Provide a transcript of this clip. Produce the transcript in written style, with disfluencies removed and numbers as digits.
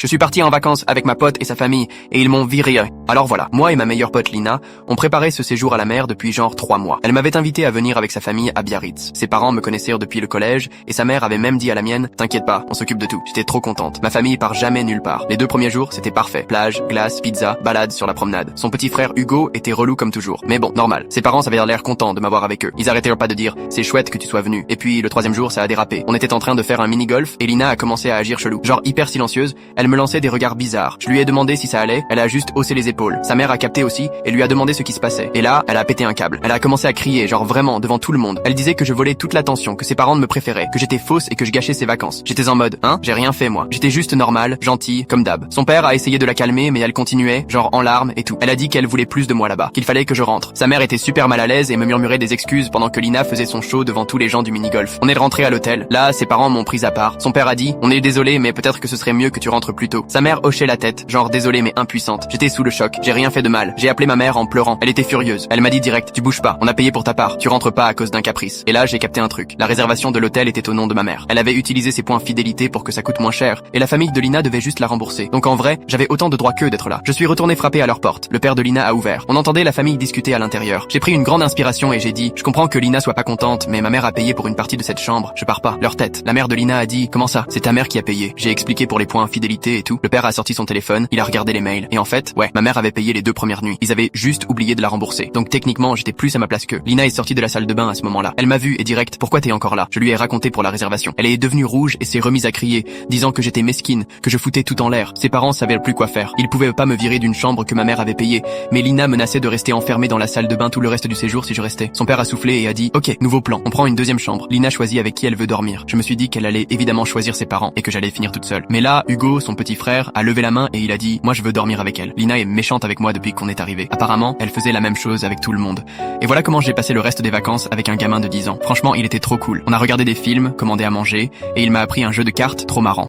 Je suis parti en vacances avec ma pote et sa famille et ils m'ont viré. Alors voilà, moi et ma meilleure pote Lina, on préparait ce séjour à la mer depuis genre 3 mois. Elle m'avait invité à venir avec sa famille à Biarritz. Ses parents me connaissaient depuis le collège et sa mère avait même dit à la mienne, t'inquiète pas, on s'occupe de tout. J'étais trop contente. Ma famille part jamais nulle part. Les 2 premiers jours, c'était parfait. Plage, glace, pizza, balade sur la promenade. Son petit frère Hugo était relou comme toujours. Mais bon, normal. Ses parents avaient l'air contents de m'avoir avec eux. Ils arrêtaient pas de dire, c'est chouette que tu sois venu. Et puis le 3e jour, ça a dérapé. On était en train de faire un mini-golf et Lina a commencé à agir chelou. Genre hyper silencieuse, elle me lançait des regards bizarres. Je lui ai demandé si ça allait, elle a juste haussé les épaules. Sa mère a capté aussi et lui a demandé ce qui se passait. Et là, elle a pété un câble. Elle a commencé à crier, genre vraiment, devant tout le monde. Elle disait que je volais toute l'attention, que ses parents ne me préféraient, que j'étais fausse et que je gâchais ses vacances. J'étais en mode, j'ai rien fait moi. J'étais juste normale, gentille, comme d'hab. Son père a essayé de la calmer mais elle continuait, genre en larmes et tout. Elle a dit qu'elle voulait plus de moi là-bas, qu'il fallait que je rentre. Sa mère était super mal à l'aise et me murmurait des excuses pendant que Lina faisait son show devant tous les gens du mini-golf. On est rentré à l'hôtel. Là, ses parents m'ont pris à part. Son père a dit, on est désolé mais peut-être que ce serait mieux que tu rentres plus tôt. Sa mère hochait la tête, genre désolé mais impuissante. J'étais sous le choc. J'ai rien fait de mal. J'ai appelé ma mère en pleurant. Elle était furieuse. Elle m'a dit direct, tu bouges pas. On a payé pour ta part. Tu rentres pas à cause d'un caprice. Et là, j'ai capté un truc. La réservation de l'hôtel était au nom de ma mère. Elle avait utilisé ses points fidélité pour que ça coûte moins cher. Et la famille de Lina devait juste la rembourser. Donc en vrai, j'avais autant de droits qu'eux d'être là. Je suis retourné frapper à leur porte. Le père de Lina a ouvert. On entendait la famille discuter à l'intérieur. J'ai pris une grande inspiration et j'ai dit, je comprends que Lina soit pas contente, mais ma mère a payé pour une partie de cette chambre. Je pars pas. Leur tête. La mère de Lina a dit, comment ça? C'est ta mère qui a payé. J'ai expliqué pour les points fidélité et tout. Le père a sorti son téléphone. Il a regardé les mails. Et en fait, ouais, ma mère avait payé les 2 premières nuits. Ils avaient juste oublié de la rembourser. Donc techniquement, j'étais plus à ma place qu'eux. Lina est sortie de la salle de bain à ce moment-là. Elle m'a vu et direct, pourquoi t'es encore là? Je lui ai raconté pour la réservation. Elle est devenue rouge et s'est remise à crier, disant que j'étais mesquine, que je foutais tout en l'air. Ses parents savaient plus quoi faire. Ils pouvaient pas me virer d'une chambre que ma mère avait payée, mais Lina menaçait de rester enfermée dans la salle de bain tout le reste du séjour si je restais. Son père a soufflé et a dit, ok, nouveau plan. On prend une 2e chambre. Lina choisit avec qui elle veut dormir. Je me suis dit qu'elle allait évidemment choisir ses parents et que j'allais finir toute seule. Mais là, Hugo, son petit frère, a levé la main et il a dit, moi je veux dormir avec elle. Lina est méchante avec moi depuis qu'on est arrivé. Apparemment, elle faisait la même chose avec tout le monde. Et voilà comment j'ai passé le reste des vacances avec un gamin de 10 ans. Franchement, il était trop cool. On a regardé des films, commandé à manger, et il m'a appris un jeu de cartes trop marrant.